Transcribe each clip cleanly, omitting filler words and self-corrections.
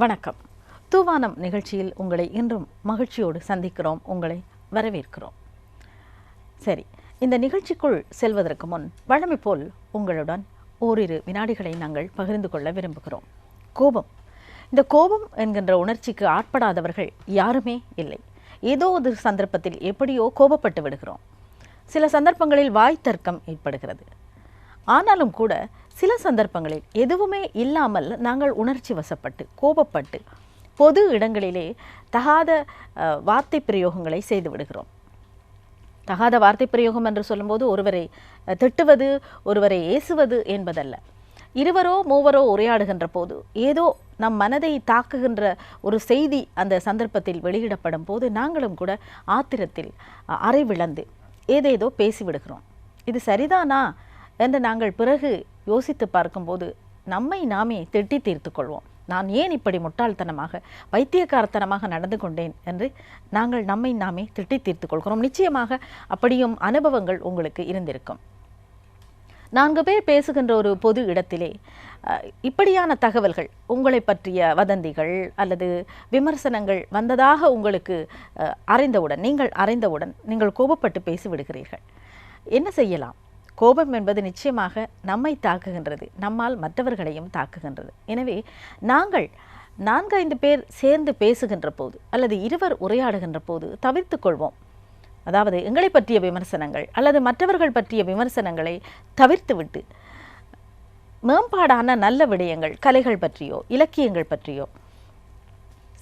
வணக்கம். தூவானம் நிகழ்ச்சியில் உங்களை இன்றும் மகிழ்ச்சியோடு சந்திக்கிறோம், உங்களை வரவேற்கிறோம். சரி, இந்த நிகழ்ச்சிக்குள் செல்வதற்கு முன் வழமை போல் உங்களுடன் ஓரிரு வினாடிகளை நாங்கள் பகிர்ந்து கொள்ள விரும்புகிறோம். கோபம், இந்த கோபம் என்கின்ற உணர்ச்சிக்கு ஆட்படாதவர்கள் யாருமே இல்லை. ஏதோ ஒரு சந்தர்ப்பத்தில் எப்படியோ கோபப்பட்டு விடுகிறோம். சில சந்தர்ப்பங்களில் வாய் தர்க்கம் ஏற்படுகிறது. ஆனாலும் கூட சில சந்தர்ப்பங்களில் எதுவுமே இல்லாமல் நாங்கள் உணர்ச்சி வசப்பட்டு கோபப்பட்டு பொது இடங்களிலே தகாத வார்த்தை பிரயோகங்களை செய்து விடுகிறோம். தகாத வார்த்தை பிரயோகம் என்று சொல்லும்போது ஒருவரை திட்டுவது, ஒருவரை ஏசுவது என்பதல்ல. இருவரோ மூவரோ உரையாடுகின்ற போது ஏதோ நம் மனதை தாக்குகின்ற ஒரு செய்தி அந்த சந்தர்ப்பத்தில் வெளியிடப்படும் போது நாங்களும் கூட ஆத்திரத்தில் அறை விளந்து ஏதேதோ பேசிவிடுகிறோம். இது சரிதானா என்று நாங்கள் பிறகு யோசித்து பார்க்கும்போது நம்மை நாமே திட்டி தீர்த்து கொள்வோம். நான் ஏன் இப்படி முட்டாள்தனமாக வைத்தியக்காரத்தனமாக நடந்து கொண்டேன் என்று நாங்கள் நம்மை நாமே திட்டி தீர்த்து கொள்கிறோம். நிச்சயமாக அப்படியும் அனுபவங்கள் உங்களுக்கு இருந்திருக்கும். 4 பேர் பேசுகின்ற ஒரு பொது இடத்திலே இப்படியான தகவல்கள், உங்களை பற்றிய வதந்திகள் அல்லது விமர்சனங்கள் வந்ததாக உங்களுக்கு நீங்கள் அறிந்தவுடன் நீங்கள் கோபப்பட்டு பேசிவிடுகிறீர்கள். என்ன செய்யலாம்? கோபம் என்பது நிச்சயமாக நம்மை தாக்குகின்றது, நம்மால் மற்றவர்களையும் தாக்குகின்றது. எனவே நாங்கள் 4-5 பேர் சேர்ந்து பேசுகின்ற போது அல்லது இருவர் உரையாடுகின்ற போது தவிர்த்து கொள்வோம். அதாவது எங்களை பற்றிய விமர்சனங்கள் அல்லது மற்றவர்கள் பற்றிய விமர்சனங்களை தவிர்த்துவிட்டு மேம்பாடான நல்ல விடயங்கள், கலைகள் பற்றியோ இலக்கியங்கள் பற்றியோ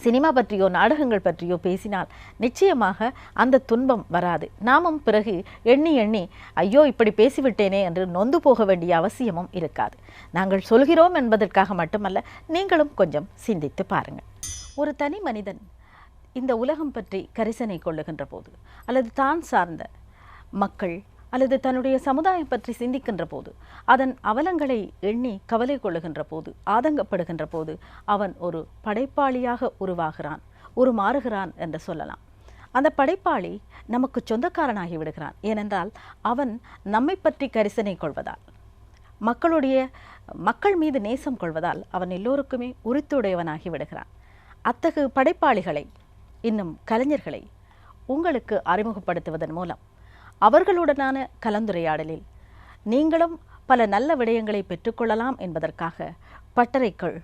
சினிமா பற்றியோ நாடகங்கள் பற்றியோ பேசினால் நிச்சயமாக அந்த துன்பம் வராது. நாமும் பிறகு எண்ணி எண்ணி ஐயோ இப்படி பேசிவிட்டேனே என்று நொந்து போக வேண்டிய அவசியமும் இருக்காது. நாங்கள் சொல்கிறோம் என்பதற்காக மட்டுமல்ல, நீங்களும் கொஞ்சம் சிந்தித்து பாருங்கள். ஒரு தனி மனிதன் இந்த உலகம் பற்றி கரிசனை கொள்ளுகின்ற போது அல்லது தான் சார்ந்த மக்கள் அல்லது தன்னுடைய சமுதாயம் பற்றி சிந்திக்கின்ற போது, அதன் அவலங்களை எண்ணி கவலை கொள்ளுகின்ற போது, ஆதங்கப்படுகின்ற போது அவன் ஒரு படைப்பாளியாக உருமாறுகிறான் என்று சொல்லலாம். அந்த படைப்பாளி நமக்கு சொந்தக்காரனாகி விடுகிறான். ஏனென்றால் அவன் நம்மை பற்றி கரிசனை கொள்வதால், மக்கள் மீது நேசம் கொள்வதால் அவன் எல்லோருக்குமே உரித்துடையவனாகி விடுகிறான். அத்தகு படைப்பாளிகளை, இன்னும் கலைஞர்களை உங்களுக்கு அறிமுகப்படுத்துவதன் மூலம் அவர்களுடனான கலந்துரையாடலில் நீங்களும் பல நல்ல விடயங்களை பெற்றுக்கொள்ளலாம் என்பதற்காக பட்டறைக்குள்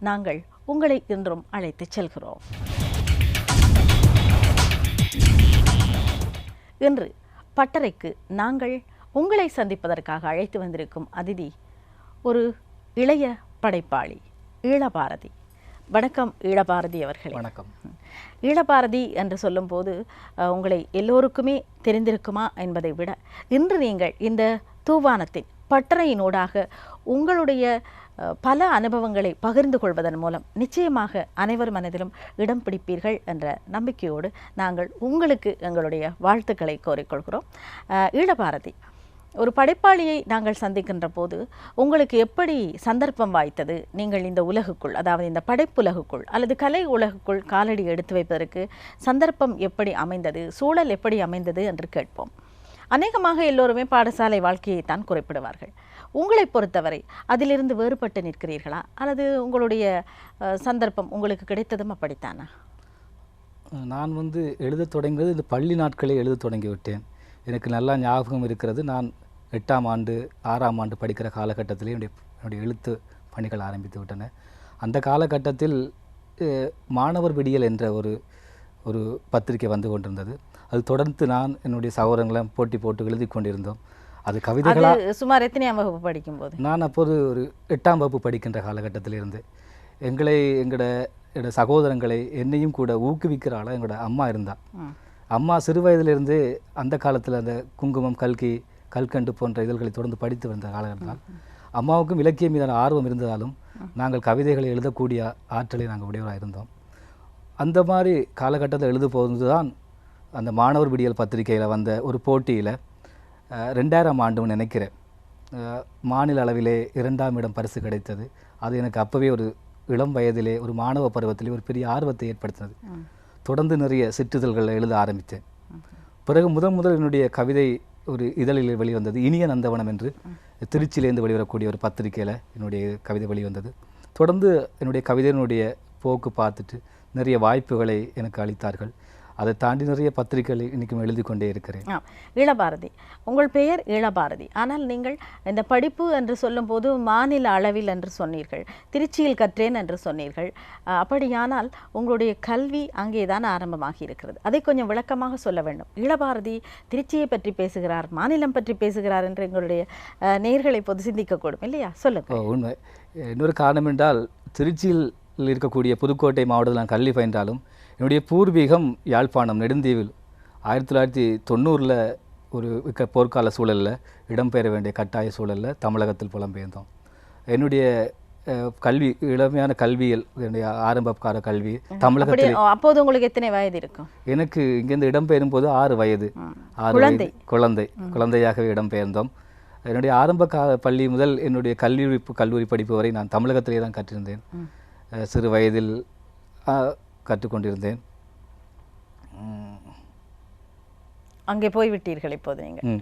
நாங்கள் உங்களை இன்றும் அழைத்து செல்கிறோம். இன்று பட்டறைக்கு நாங்கள் உங்களை சந்திப்பதற்காக அழைத்து வந்திருக்கும் அதிதி ஒரு இளைய படைப்பாளி, ஈழபாரதி. வணக்கம் ஈழபாரதி அவர்களே. வணக்கம். ஈழபாரதி என்று சொல்லும்போது உங்களை எல்லோருக்குமே தெரிந்திருக்குமா என்பதை விட, இன்று நீங்கள் இந்த தூவானத்தின் பட்டறையினூடாக உங்களுடைய பல அனுபவங்களை பகிர்ந்து கொள்வதன் மூலம் நிச்சயமாக அனைவர் மனதிலும் இடம் பிடிப்பீர்கள் என்ற நம்பிக்கையோடு நாங்கள் உங்களுக்கு எங்களுடைய வாழ்த்துக்களை கோரிக்கொள்கிறோம். ஈழபாரதி, ஒரு படைப்பாளியை நாங்கள் சந்திக்கின்ற போது உங்களுக்கு எப்படி சந்தர்ப்பம் வாய்த்தது? நீங்கள் இந்த உலகுக்குள், அதாவது இந்த படைப்புலகுக்குள் அல்லது கலை உலகுக்குள் காலடி எடுத்து வைப்பதற்கு சந்தர்ப்பம் எப்படி அமைந்தது, சூழல் எப்படி அமைந்தது என்று கேட்போம். அநேகமாக எல்லோருமே பாடசாலை வாழ்க்கையை தான் குறிப்பிடுவார்கள். உங்களை பொறுத்தவரை அதிலிருந்து வேறுபட்டு நிற்கிறீர்களா அல்லது உங்களுடைய சந்தர்ப்பம் உங்களுக்கு கிடைத்ததும் அப்படித்தானா? நான் எழுத தொடங்கியது இந்த பள்ளி நாட்களே எழுத தொடங்கிவிட்டேன். எனக்கு நல்லா ஞாபகம் இருக்கிறது. நான் 8ஆம் ஆண்டு 6ஆம் ஆண்டு படிக்கிற காலகட்டத்திலே என்னுடைய எழுத்து பணிகள் ஆரம்பித்து விட்டன. அந்த காலகட்டத்தில் மாணவர் விடியல் என்ற ஒரு பத்திரிகை வந்து கொண்டிருந்தது. அது தொடர்ந்து நான் என்னுடைய சகோதரங்களும் போட்டி போட்டு எழுதி கொண்டிருந்தோம். அது கவிதைகளாக. சுமார் எத்தனையாம் வகுப்பு படிக்கும்போது? நான் அப்போது ஒரு 8ஆம் வகுப்பு படிக்கின்ற காலகட்டத்தில் இருந்து எங்களோட சகோதரங்களை என்னையும் கூட ஊக்குவிக்கிற ஆளாக எங்களோட அம்மா இருந்தா. அம்மா சிறு வயதிலிருந்து அந்த காலத்தில் அந்த குங்குமம், கல்கண்டு போன்ற இதழ்களை தொடர்ந்து படித்து வந்த காலகட்டத்தால் அம்மாவுக்கும் இலக்கியம் மீதான ஆர்வம் இருந்ததாலும் நாங்கள் கவிதைகளை எழுதக்கூடிய ஆற்றலை நாங்கள் உடையவராக இருந்தோம். அந்த மாதிரி காலகட்டத்தில் எழுத போது தான் அந்த மாணவர் விடியல் பத்திரிகையில் வந்த ஒரு போட்டியில் 2000ஆம் ஆண்டு நினைக்கிறேன், மாநில அளவிலே 2ஆம் இடம் பரிசு கிடைத்தது. அது எனக்கு அப்போவே ஒரு இளம் வயதிலே, ஒரு மாணவ பருவத்திலே ஒரு பெரிய ஆர்வத்தை ஏற்படுத்தினது. தொடர்ந்து நிறைய சிற்றிதழ்களை எழுத ஆரம்பித்தேன். பிறகு முதல் என்னுடைய கவிதை ஒரு இதழில் வெளிவந்தது. இனிய நந்தவனம் என்று திருச்சியிலேருந்து வெளிவரக்கூடிய ஒரு பத்திரிகையில் என்னுடைய கவிதை வெளிவந்தது. தொடர்ந்து என்னுடைய கவிதையினுடைய போக்கு பார்த்துட்டு நிறைய வாய்ப்புகளை எனக்கு அளித்தார்கள். அதை தாண்டி நிறைய பத்திரிகைகளை இன்றைக்கும் எழுதி கொண்டே இருக்கிறேன். ஈழபாரதி, உங்கள் பெயர் ஈழபாரதி. ஆனால் நீங்கள் இந்த படிப்பு என்று சொல்லும்போது மாநில அளவில் என்று சொன்னீர்கள், திருச்சியில் கற்றேன் என்று சொன்னீர்கள். அப்படியானால் உங்களுடைய கல்வி அங்கேதான் ஆரம்பமாகி இருக்கிறது. அதை கொஞ்சம் விளக்கமாக சொல்ல வேண்டும். ஈழபாரதி திருச்சியை பற்றி பேசுகிறார், மாநிலம் பற்றி பேசுகிறார் என்று எங்களுடைய நேயர்களை பொது சிந்திக்கக்கூடும் இல்லையா? சொல்லுங்க. உண்மை. இன்னொரு காரணம் என்றால், திருச்சியில் இருக்கக்கூடிய புதுக்கோட்டை மாவட்டத்தில் நான் கல்வி பயின்றாலும் என்னுடைய பூர்வீகம் யாழ்ப்பாணம் நெடுந்தீவில். 1990 ஒரு போர்க்கால சூழலில் இடம்பெயர வேண்டிய கட்டாய சூழலில் தமிழகத்தில் புலம்பெயர்ந்தோம். என்னுடைய கல்வி இளமையான கல்வியில் என்னுடைய ஆரம்பகால கல்வி தமிழகத்தில். அப்போது உங்களுக்கு எத்தனை வயது இருக்கும்? எனக்கு இங்கேருந்து இடம்பெயரும் போது 6 வயது. குழந்தையாகவே இடம்பெயர்ந்தோம். என்னுடைய ஆரம்ப பள்ளி முதல் என்னுடைய கல்லூரி படிப்பு வரை நான் தமிழகத்திலே தான் கற்றிருந்தேன். சிறு வயதில் கற்றுக்கொண்டிருந்தேன். அங்கே போய்விட்டீர்கள் இப்போது நீங்கள்.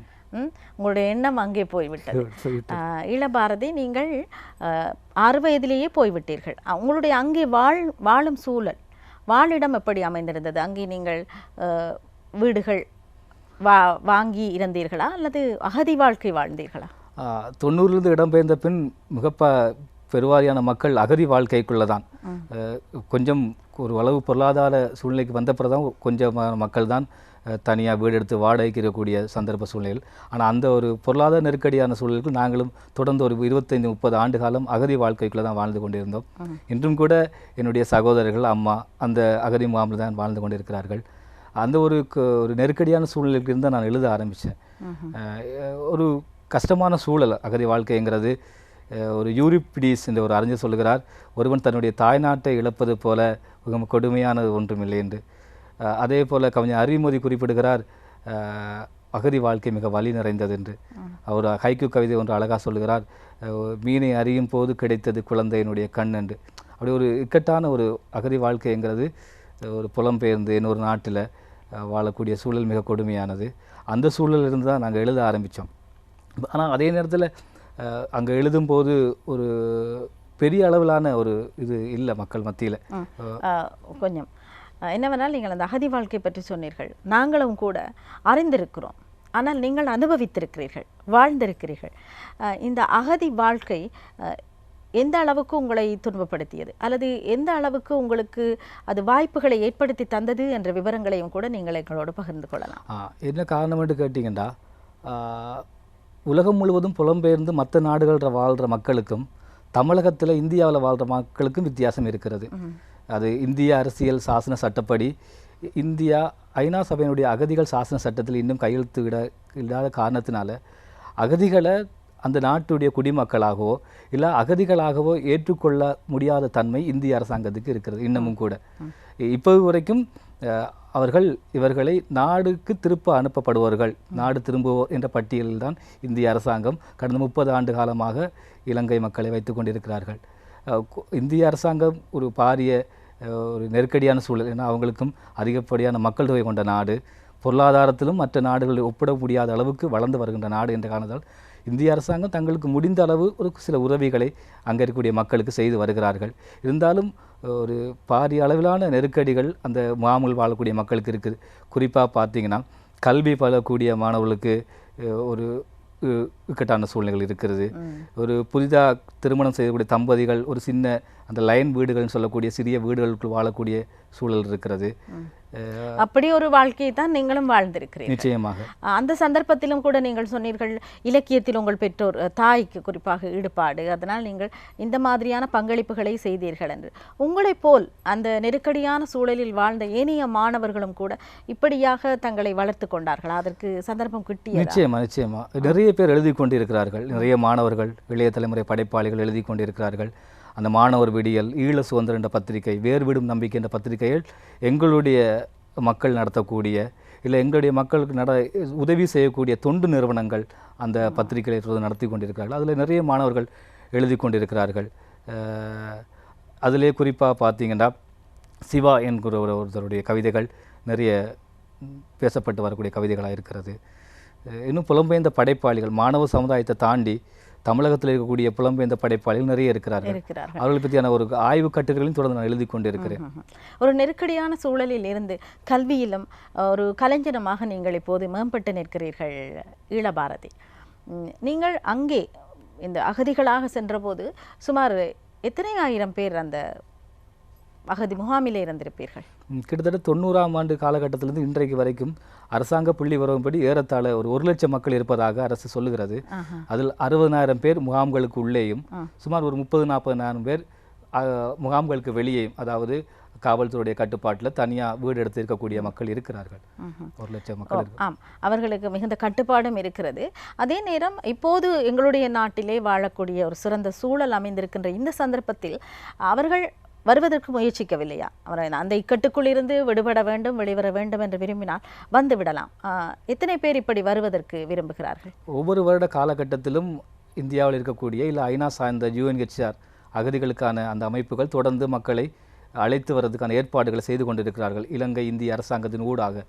உங்களுடைய எண்ணம் அங்கே போய்விட்டது. ஈழபாரதி, நீங்கள் 6 வயதிலேயே போய்விட்டீர்கள். உங்களுடைய அங்கே வாழும் சூழல், வாழிடம் எப்படி அமைந்திருந்தது? அங்கே நீங்கள் வீடுகள் வாங்கி இருந்தீர்களா அல்லது அகதி வாழ்க்கை வாழ்ந்தீர்களா? 90 இடம்பெயர்ந்த பின் பெருவாரியான மக்கள் அகதி வாழ்க்கைக்குள்ளே தான். கொஞ்சம் ஒரு அளவு பொருளாதார சூழ்நிலைக்கு வந்த பிறகுதான் கொஞ்சம் மக்கள் தான் தனியாக வீடு எடுத்து வாடகைக்கு இருக்கக்கூடிய சந்தர்ப்ப சூழ்நிலையில். ஆனால் அந்த ஒரு பொருளாதார நெருக்கடியான சூழலுக்கு நாங்களும் தொடர்ந்து ஒரு 25-30 ஆண்டு காலம் அகதி வாழ்க்கைக்குள்ளே தான் வாழ்ந்து கொண்டிருந்தோம். இன்றும் கூட என்னுடைய சகோதரர்கள், அம்மா அந்த அகதி முகாமில் தான் வாழ்ந்து கொண்டிருக்கிறார்கள். அந்த ஒரு நெருக்கடியான சூழ்நிலைக்கு இருந்தால் நான் எழுத ஆரம்பித்தேன். ஒரு கஷ்டமான சூழல் அகதி வாழ்க்கைங்கிறது. ஒரு யூரிப்பிடிஸ் என்ற ஒரு அறிஞர் சொல்லுகிறார், ஒருவன் தன்னுடைய தாய்நாட்டை இழப்பது போல கொடுமையானது ஒன்றுமில்லை என்று. அதே போல் கவிஞர் அறிவுமதி குறிப்பிடுகிறார், அகதி வாழ்க்கை மிக வலி நிறைந்தது என்று. அவர் ஹைக்கூ கவிதை ஒன்று அழகாக சொல்லுகிறார், மீனை அறியும் போது கிடைத்தது குழந்தையினுடைய கண் என்று. அப்படி ஒரு இக்கட்டான ஒரு அகதி வாழ்க்கைங்கிறது ஒரு புலம்பெயர்ந்து இன்னொரு நாட்டில் வாழக்கூடிய சூழல் மிக கொடுமையானது. அந்த சூழலிலிருந்து தான் நாங்கள் எழுத ஆரம்பித்தோம். ஆனால் அதே நேரத்தில் அங்கே எழுதும்போது ஒரு பெரிய அளவிலான ஒரு இது இல்லை மக்கள் மத்தியில். கொஞ்சம் என்னவென்றால், நீங்கள் அந்த அகதி வாழ்க்கை பற்றி சொன்னீர்கள், நாங்களும் கூட அறிந்திருக்கிறோம். ஆனால் நீங்கள் அனுபவித்திருக்கிறீர்கள், வாழ்ந்திருக்கிறீர்கள். இந்த அகதி வாழ்க்கை எந்த அளவுக்கு உங்களை துன்பப்படுத்தியது அல்லது எந்த அளவுக்கு உங்களுக்கு அது வாய்ப்புகளை ஏற்படுத்தி தந்தது என்ற விவரங்களையும் கூட நீங்கள் எங்களோடு பகிர்ந்து கொள்ளலாம். என்ன காரணம் என்று கேட்டிங்கன்னா, உலகம் முழுவதும் புலம்பெயர்ந்து மற்ற நாடுகளில் வாழ்கிற மக்களுக்கும் தமிழகத்தில் இந்தியாவில் வாழ்கிற மக்களுக்கும் வித்தியாசம் இருக்கிறது. அது இந்திய அரசியல் சாசன சட்டப்படி இந்தியா ஐநா சபையினுடைய அகதிகள் சாசன சட்டத்தில் இன்னும் கையெழுத்து இல்லாத காரணத்தினால அகதிகளை அந்த நாட்டுடைய குடிமக்களாகவோ இல்லை அகதிகளாகவோ ஏற்றுக்கொள்ள முடியாத தன்மை இந்திய அரசாங்கத்துக்கு இருக்கிறது இன்னமும் கூட. இப்போ வரைக்கும் இவர்களை நாடுக்கு திருப்ப அனுப்பப்படுவார்கள், நாடு திரும்புவோர் என்ற பட்டியலில் தான் இந்திய அரசாங்கம் கடந்த 30 ஆண்டு காலமாக இலங்கை மக்களை வைத்து கொண்டிருக்கிறார்கள். இந்திய அரசாங்கம் ஒரு பாரிய ஒரு நெருக்கடியான சூழல். ஏன்னா அவங்களுக்கும் அதிகப்படியான மக்கள் தொகை கொண்ட நாடு, பொருளாதாரத்திலும் மற்ற நாடுகளை ஒப்பிட முடியாத அளவுக்கு வளர்ந்து வருகின்ற நாடு என்ற காரணத்தால் இந்திய அரசாங்கம் தங்களுக்கு முடிந்த அளவு ஒரு சில உதவிகளை அங்கே இருக்கக்கூடிய மக்களுக்கு செய்து வருகிறார்கள். இருந்தாலும் ஒரு பாரிய அளவிலான நெருக்கடிகள் அந்த மாமூல் வாழக்கூடிய மக்களுக்கு இருக்குது. குறிப்பாக பார்த்தீங்கன்னா, கல்வி பயிலக்கூடிய மாணவர்களுக்கு ஒரு இக்கட்டான சூழ்நிலைகள் இருக்கிறது. ஒரு புதிதாக திருமணம் செய்யக்கூடிய தம்பதிகள் ஒரு சின்ன அந்த லைன் வீடுகள்னு சொல்லக்கூடிய சிறிய வீடுகளுக்குள் வாழக்கூடிய சூழல் இருக்கிறது. அப்படி ஒரு வாழ்க்கையை தான் நீங்களும் வாழ்ந்திருக்கிறீர்கள். நிச்சயமாக. அந்த சந்தர்ப்பத்திலும் கூட நீங்கள் சொன்னீர்கள், இலக்கியத்தில் உங்கள் பெற்றோர் தாய்க்கு குறிப்பாக ஈடுபாடு, அதனால் நீங்கள் இந்த மாதிரியான பங்களிப்புகளை செய்தீர்கள் என்று. உங்களைப் போல் அந்த நெருக்கடியான சூழலில் வாழ்ந்த ஏனைய மாணவர்களும் கூட இப்படியாக தங்களை வளர்த்து கொண்டார்கள். அதற்கு சந்தர்ப்பம் கிட்டிய? நிச்சயமா நிறைய பேர் எழுதி கொண்டிருக்கிறார்கள். நிறைய மாணவர்கள், இளைய தலைமுறை படைப்பாளிகள் எழுதி கொண்டிருக்கிறார்கள். அந்த மாணவர் விடியல், ஈழ சுதந்திரம் என்ற பத்திரிகை, வேறு விடும் நம்பிக்கை என்ற பத்திரிகைகள் எங்களுடைய மக்கள் நடத்தக்கூடிய இல்லை எங்களுடைய மக்களுக்கு உதவி செய்யக்கூடிய தொண்டு நிறுவனங்கள் அந்த பத்திரிகைகளை நடத்தி கொண்டிருக்கிறார்கள். அதில் நிறைய மாணவர்கள் எழுதி கொண்டிருக்கிறார்கள். அதிலே குறிப்பாக பார்த்தீங்கன்னா, சிவா என்கிற ஒருத்தருடைய கவிதைகள் நிறைய பேசப்பட்டு வரக்கூடிய கவிதைகளாக இருக்கிறது. இன்னும் புலம்பெயர்ந்த படைப்பாளிகள், மாணவ சமுதாயத்தை தாண்டி தமிழகத்தில் இருக்கக்கூடிய புலம்பெயர்ந்த படைப்பாளிகள் நிறைய இருக்கிறார்கள். அவர்களை பற்றியான ஒரு ஆய்வு கட்டுரைகளையும் தொடர்ந்து நான் எழுதி கொண்டு இருக்கிறேன். ஒரு நெருக்கடியான சூழலில் இருந்து கல்வியிலும் ஒரு கலைஞனமாக நீங்கள் இப்போது மேம்பட்டு நிற்கிறீர்கள் ஈழபாரதி. நீங்கள் அங்கே இந்த அகதிகளாக சென்றபோது சுமார் எத்தனை ஆயிரம் பேர் அந்த அகதி முகாமிலே இருந்திருப்பீர்கள்? கிட்டத்தட்ட 90ஆம் ஆண்டு காலகட்டத்திலிருந்து இன்றைக்கு வரைக்கும் அரசாங்க புள்ளி விவரப்படி ஏறத்தாழ ஒரு 1 லட்சம் மக்கள் இருப்பதாக அரசு சொல்லுகிறது. அதில் 60,000 பேர் முகாம்களுக்கு உள்ளேயும் சுமார் ஒரு 30-40,000 பேர் முகாம்களுக்கு வெளியேயும், அதாவது காவல்துறையுடைய கட்டுப்பாட்டில் தனியாக வீடு எடுத்து இருக்கக்கூடிய மக்கள் இருக்கிறார்கள். 1 லட்சம் மக்கள். ஆம், அவர்களுக்கு மிகுந்த கட்டுப்பாடும் இருக்கிறது. அதே நேரம் இப்போது எங்களுடைய நாட்டிலே வாழக்கூடிய ஒரு சிறந்த சூழல் அமைந்திருக்கின்ற இந்த சந்தர்ப்பத்தில் அவர்கள் வருவதற்கு முயற்சிக்கவில்லையா? அவர் அந்த இக்கட்டுக்குள் இருந்து விடுபட வேண்டும், வெளிவர வேண்டும் என்று விரும்பினால் வந்து விடலாம். எத்தனை பேர் இப்படி வருவதற்கு விரும்புகிறார்கள்? ஒவ்வொரு வருட காலகட்டத்திலும் இந்தியாவில் இருக்கக்கூடிய இல்லை ஐநா சார்ந்த UNHCR அகதிகளுக்கான அந்த அமைப்புகள் தொடர்ந்து மக்களை அழைத்து வர்றதுக்கான ஏற்பாடுகளை செய்து கொண்டிருக்கிறார்கள். இலங்கை இந்திய அரசாங்கத்தின் ஊடாக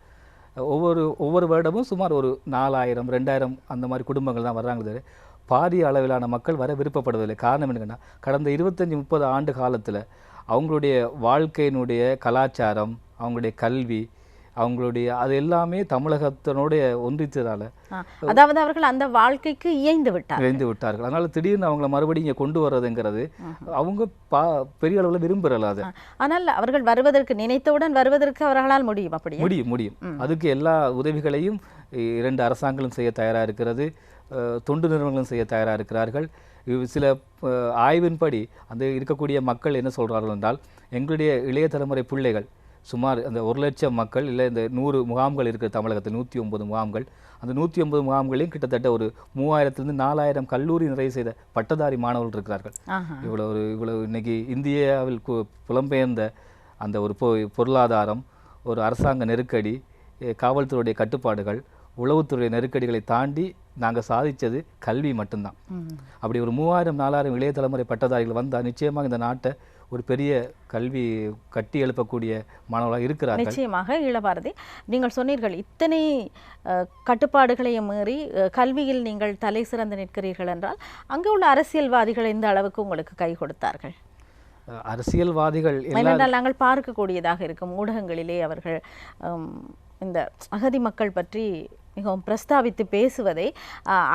ஒவ்வொரு வருடமும் சுமார் ஒரு 4,000 2,000 அந்த மாதிரி குடும்பங்கள் தான் வர்றாங்க. பாரிய அளவிலான மக்கள் வர விருப்பப்படுவதில்லை. காரணம் என்னன்னா, கடந்த 25-30 ஆண்டு காலத்தில் அவங்களுடைய வாழ்க்கையினுடைய கலாச்சாரம், அவங்களுடைய கல்வி, அவங்களுடைய அது எல்லாமே தமிழகத்தினுடைய ஒன்றித்ததால, அதாவது அவர்கள் அந்த வாழ்க்கைக்கு இயைந்து விட்டார்கள். அதனால திடீர்னு அவங்கள மறுபடியும் இங்கே கொண்டு வர்றதுங்கிறது அவங்க பெரிய அளவில் விரும்புகிறாது. ஆனால் அவர்கள் வருவதற்கு நினைத்தவுடன் வருவதற்கு அவர்களால் முடியும். அப்படி முடியும். அதுக்கு எல்லா உதவிகளையும் 2 அரசாங்கங்களும் செய்ய தயாராக இருக்கிறது. தொண்டு நிறுவனங்களும் செய்ய தயாராக இருக்கிறார்கள். சில ஆய்வின்படி அந்த இருக்கக்கூடிய மக்கள் என்ன சொல்கிறார்கள் என்றால், எங்களுடைய இளைய தலைமுறை பிள்ளைகள் சுமார் அந்த 1 லட்சம் மக்கள் இல்லை இந்த 100 முகாம்கள் இருக்கிற தமிழகத்தில் 109 முகாம்கள், அந்த 109 முகாம்களையும் கிட்டத்தட்ட ஒரு 3000-லிருந்து 4000 கல்லூரி நிறைவு செய்த பட்டதாரி மாணவர்கள் இருக்கிறார்கள். இவ்வளவு இன்னைக்கு இந்தியாவில் புலம்பெயர்ந்த அந்த ஒரு பொருளாதாரம், ஒரு அரசாங்க நெருக்கடி, காவல்துறையுடைய கட்டுப்பாடுகள், உளவுத்துறை நெருக்கடிகளை தாண்டி நாங்கள் சாதித்தது கல்வி மட்டும்தான். அப்படி ஒரு 3000-4000 இளைய தலைமுறை பட்டதாரிகள் வந்தால் நிச்சயமாக இந்த நாட்டை ஒரு பெரிய கல்வி கட்டி எழுப்பக்கூடிய மாணவர்களாக இருக்கிறார்கள். நிச்சயமாக ஈழபாரதி, நீங்கள் சொன்னீர்கள் இத்தனை கட்டுப்பாடுகளையும் மீறி கல்வியில் நீங்கள் தலை சிறந்து நிற்கிறீர்கள் என்றால் அங்கே உள்ள அரசியல்வாதிகள் எந்த அளவுக்கு உங்களுக்கு கை கொடுத்தார்கள்? அரசியல்வாதிகள் நாங்கள் பார்க்கக்கூடியதாக இருக்கும் ஊடகங்களிலே அவர்கள் இந்த அகதி மக்கள் பற்றி மிகவும் பிரஸ்தாவித்து பேசுவதை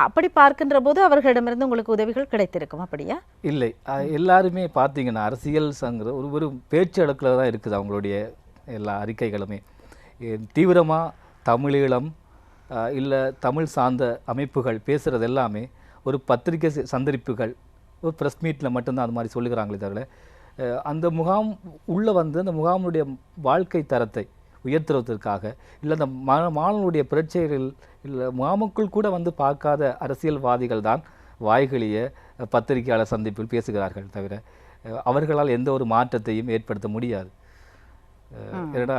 அப்படி பார்க்கின்ற போது அவர்களிடமிருந்து உங்களுக்கு உதவிகள் கிடைத்திருக்கும். அப்படியா? இல்லை, எல்லாருமே பார்த்தீங்கன்னா அரசியல் சங்கிற ஒரு பேச்சு அடுக்கில் தான் இருக்குது. அவங்களுடைய எல்லா அறிக்கைகளுமே தீவிரமாக தமிழீழம் இல்லை தமிழ் சார்ந்த அமைப்புகள் பேசுகிறது எல்லாமே ஒரு பத்திரிகை சந்தரிப்புகள், ஒரு ப்ரெஸ் மீட்டில் மட்டும்தான் அது மாதிரி சொல்லுகிறாங்களே தவிர அந்த முகாம் உள்ளே வந்து அந்த முகாமுடைய வாழ்க்கை தரத்தை உயர்த்துவதற்காக இல்லை அந்த மாணவனுடைய பிரச்சனைகள் இல்லை முகாமுக்குள் கூட வந்து பார்க்காத அரசியல்வாதிகள் தான் வாய்களிய பத்திரிகையாளர் சந்திப்பில் பேசுகிறார்கள் தவிர அவர்களால் எந்த ஒரு மாற்றத்தையும் ஏற்படுத்த முடியாது. ஏன்னா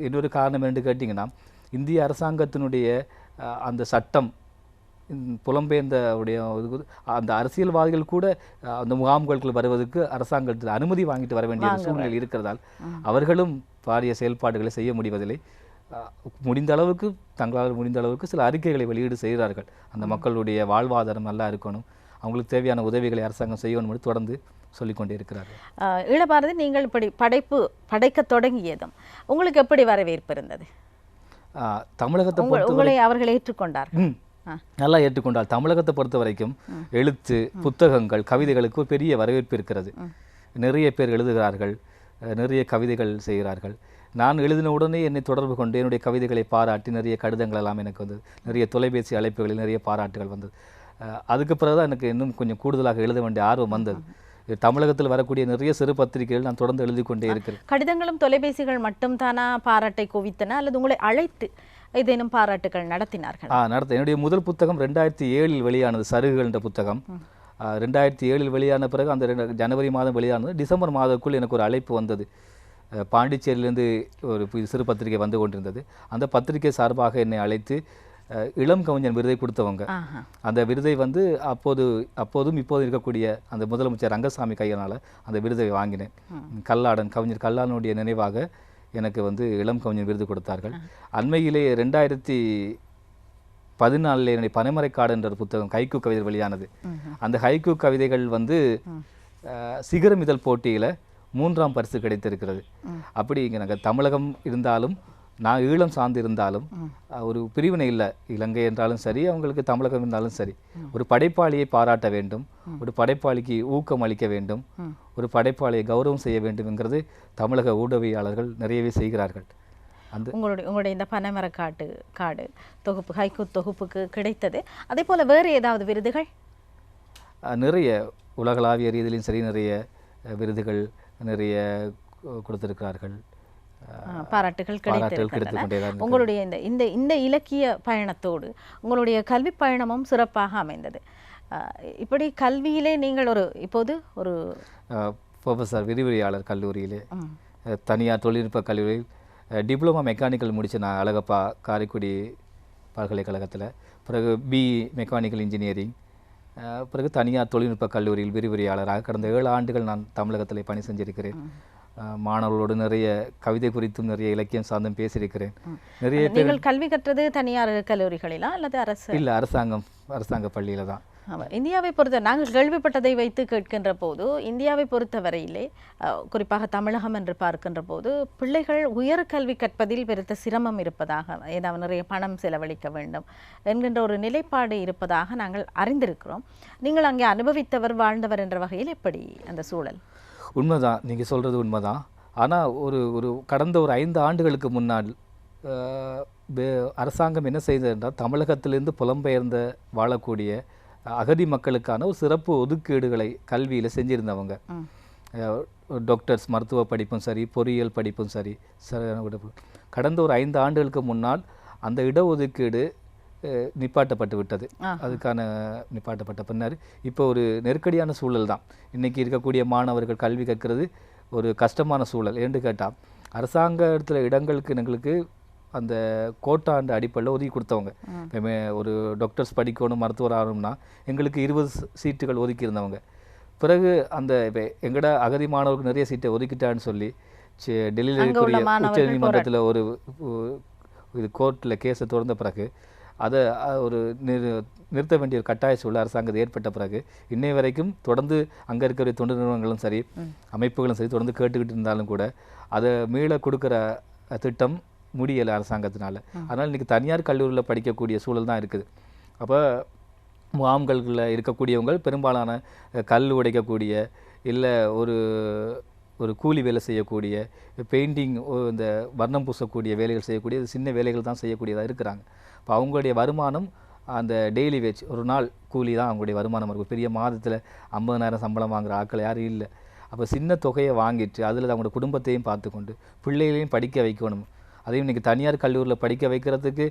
இன்னொரு காரணம் என்று கேட்டிங்கன்னா, இந்திய அரசாங்கத்தினுடைய அந்த சட்டம் புலம்பெயர்ந்த அந்த அரசியல்வாதிகள் கூட அந்த முகாம்களுக்கு வருவதற்கு அரசாங்கத்தில் அனுமதி வாங்கிட்டு வர வேண்டிய சூழ்நிலை இருக்கிறதால் அவர்களும் பாரிய செயல்பாடுகளை செய்ய முடிவதில்லை. முடிந்த அளவுக்கு தங்களால் முடிந்த அளவுக்கு சில அறிக்கைகளை வெளியீடு செய்கிறார்கள். அந்த மக்களுடைய வாழ்வாதாரம் நல்லா இருக்கணும், அவங்களுக்கு தேவையான உதவிகளை அரசாங்கம் செய்யணும் என்று தொடர்ந்து சொல்லிக்கொண்டே இருக்கிறார்கள். ஈழபாரதி, நீங்கள் இப்படி படைக்க தொடங்கியதும் உங்களுக்கு எப்படி வரவேற்பு இருந்தது? தமிழகத்தை உங்களை அவர்கள் ஏற்றுக்கொண்டார்கள்? நல்லா ஏற்றுக்கொண்டால். தமிழகத்தை பொறுத்த வரைக்கும் எழுத்து, புத்தகங்கள், கவிதைகளுக்கு ஒரு பெரிய வரவேற்பு இருக்கிறது. நிறைய பேர் எழுதுகிறார்கள், நிறைய கவிதைகள் செய்கிறார்கள். நான் எழுதின உடனே என்னை தொடர்பு கொண்டு என்னுடைய கவிதைகளை பாராட்டி நிறைய கடிதங்கள் எல்லாம் எனக்கு வந்தது. நிறைய தொலைபேசி அழைப்புகளில் நிறைய பாராட்டுகள் வந்தது. அதுக்கு பிறகுதான் எனக்கு இன்னும் கொஞ்சம் கூடுதலாக எழுத வேண்டிய ஆர்வம் வந்தது. தமிழகத்தில் வரக்கூடிய நிறைய சிறு பத்திரிகைகள் நான் தொடர்ந்து எழுதி கொண்டே இருக்கிறேன். கடிதங்களும் தொலைபேசிகள் மட்டும் தானா பாராட்டை குவித்தன அல்லது உங்களை அழைத்து ஏதேனும் பாராட்டுகள் நடத்தினார்கள்? நடத்த என்னுடைய முதல் புத்தகம் 2007 வெளியானது, சருகுகள் என்ற புத்தகம். 2007 வெளியான பிறகு அந்த ஜனவரி மாதம் வெளியானது. டிசம்பர் மாதத்துக்குள் எனக்கு ஒரு அழைப்பு வந்தது. பாண்டிச்சேரியிலேருந்து ஒரு சிறு பத்திரிகை வந்து கொண்டிருந்தது. அந்த பத்திரிகை சார்பாக என்னை அழைத்து இளம் கவிஞன் விருதை கொடுத்தவங்க. அந்த விருதை வந்து அப்போதும் இப்போதும் இருக்கக்கூடிய அந்த முதலமைச்சர் ரங்கசாமி கையினால் அந்த விருதை வாங்கினேன். கவிஞர் கல்லாடனுடைய நினைவாக எனக்கு வந்து இளம் கவிஞர் விருது கொடுத்தார்கள். அண்மையிலே 2018 2014 என்னுடைய பனைமரைக்காடு என்ற ஒரு புத்தகம் ஹைக்கூ கவிதை வெளியானது. அந்த ஹைக்கூ கவிதைகள் வந்து சிகரம் இதழ் போட்டியில் 3ஆம் பரிசு கிடைத்திருக்கிறது. அப்படி இங்கே நாங்கள் தமிழகம் இருந்தாலும் நான் ஈழம் சார்ந்து இருந்தாலும் ஒரு பிரிவினை இல்லை. இலங்கை என்றாலும் சரி, அவங்களுக்கு தமிழகம் இருந்தாலும் சரி, ஒரு படைப்பாளியை பாராட்ட வேண்டும், ஒரு படைப்பாளிக்கு ஊக்கம் அளிக்க வேண்டும், ஒரு படைப்பாளியை கௌரவம் செய்ய வேண்டும் என்கிறது தமிழக ஊடகவியலாளர்கள் நிறையவே செய்கிறார்கள். அந்த உங்களுடைய இந்த பனைமரக்காடு தொகுப்பு ஹைக்கூ தொகுப்புக்கு கிடைத்தது. அதே போல் வேறு ஏதாவது விருதுகள்? நிறைய உலகளாவிய ரீதியிலும் சரி நிறைய விருதுகள் நிறைய கொடுத்திருக்கிறார்கள். பாராட்டுகள் கிடைத்திருக்கின்றன. உங்களுடைய இந்த இலக்கிய பயணத்தோடு உங்களுடைய கல்வி பயணமும் சிறப்பாக அமைந்தது. இப்படி கல்வியிலே நீங்கள் இப்போது ஒரு ப்ரொஃபஸர் விரிவுரையாளர் கல்லூரியிலே, தனியார் தொழில்நுட்ப கல்லூரியில் டிப்ளமா மெக்கானிக்கல் முடித்து நான் அழகப்பா காரைக்குடி பல்கலைக்கழகத்தில், பிறகு பிஇ மெக்கானிக்கல் இன்ஜினியரிங், பிறகு தனியார் தொழில்நுட்ப கல்லூரியில் விரிவுரையாளராக கடந்த 7 ஆண்டுகள் நான் தமிழகத்தில் பணி செஞ்சிருக்கிறேன். மாணவர்களோடு நிறைய கவிதை குறித்தும் நிறைய இலக்கியம் சார்ந்தும் பேசியிருக்கிறேன். நிறைய நீங்கள் கல்வி கற்றது தனியார் கல்லூரிகளிலா அல்லது அரசு? இல்லை, அரசாங்க பள்ளியில் தான். இந்தியாவை பொறுத்த நாங்கள் கேள்விப்பட்டதை வைத்து கேட்கின்ற போது இந்தியாவை பொறுத்த வரையிலே குறிப்பாக தமிழகம் என்று பார்க்கின்ற போது பிள்ளைகள் உயர்கல்வி கற்பதில் பெருத்த சிரமம் இருப்பதாக, ஏதாவது நிறைய பணம் செலவழிக்க வேண்டும் என்கின்ற ஒரு நிலைப்பாடு இருப்பதாக நாங்கள் அறிந்திருக்கிறோம். நீங்கள் அங்கே அனுபவித்தவர் வாழ்ந்தவர் என்ற வகையில் எப்படி அந்த சூழல்? உண்மைதான், நீங்கள் சொல்கிறது உண்மைதான். ஆனால் ஒரு கடந்த ஒரு 5 ஆண்டுகளுக்கு முன்னால் அரசாங்கம் என்ன செய்தது என்றால், தமிழகத்திலிருந்து புலம்பெயர்ந்த வாழக்கூடிய அகதி மக்களுக்கான ஒரு சிறப்பு ஒதுக்கீடுகளை கல்வியில் செஞ்சுருந்தவங்க. டாக்டர்ஸ் மருத்துவ படிப்பும் சரி, பொறியியல் படிப்பும் சரி, கடந்த ஒரு 5 ஆண்டுகளுக்கு முன்னால் அந்த இடஒதுக்கீடு நிப்பாட்டப்பட்டு விட்டது. அதுக்கான நிப்பாட்டப்பட்ட பின்னர் இப்போ ஒரு நெருக்கடியான சூழல் தான். இன்றைக்கி இருக்கக்கூடிய மாணவர்கள் கல்வி கற்கிறது ஒரு கஷ்டமான சூழல். ஏன்னு கேட்டால், அரசாங்கத்தில் இடங்களுக்கு எங்களுக்கு அந்த கோட்டாண்டு அடிப்படையில் ஒதுக்கி கொடுத்தவங்க. ஒரு டாக்டர்ஸ் படிக்கணும், மருத்துவர் ஆகணும்னா எங்களுக்கு 20 சீட்டுகள் ஒதுக்கி இருந்தவங்க. பிறகு அந்த எங்கட அகதி மாணவர்களுக்கு நிறைய சீட்டை ஒதுக்கிட்டான்னு சொல்லி டெல்லியில் இருக்கக்கூடிய உச்ச நீதிமன்றத்தில் ஒரு இது கோர்ட்டில் கேஸை திறந்த பிறகு அதை ஒரு நிறுத்த வேண்டிய ஒரு கட்டாய சூழல் அரசாங்கத்தில் ஏற்பட்ட பிறகு இன்னை வரைக்கும் தொடர்ந்து அங்கே இருக்கிற தொண்டு நிறுவனங்களும் சரி, அமைப்புகளும் சரி தொடர்ந்து கேட்டுக்கிட்டு இருந்தாலும் கூட அதை மீள கொடுக்குற திட்டம் முடியலை அரசாங்கத்தினால. அதனால் இன்றைக்கி தனியார் கல்லூரியில் படிக்கக்கூடிய சூழல் தான் இருக்குது. அப்போ முகாம்களில் இருக்கக்கூடியவங்க பெரும்பாலான கல் உடைக்கக்கூடிய, இல்லை ஒரு கூலி வேலை செய்யக்கூடிய, பெயிண்டிங், இந்த வர்ணம் பூசக்கூடிய வேலைகள் செய்யக்கூடிய சின்ன வேலைகள் தான் செய்யக்கூடியதாக இருக்கிறாங்க. இப்போ அவங்களுடைய வருமானம் அந்த டெய்லி வேஜ், ஒரு நாள் கூலி தான் அவங்களுடைய வருமானம் இருக்கும். பெரிய மாதத்தில் 50,000 சம்பளம் வாங்குகிற ஆட்கள் யாரும் இல்லை. அப்போ சின்ன தொகையை வாங்கிட்டு அதில் அவங்களோட குடும்பத்தையும் பார்த்துக்கொண்டு பிள்ளைகளையும் படிக்க வைக்கணும். அதையும் இன்றைக்கி தனியார் கல்லூரியில் படிக்க வைக்கிறதுக்கு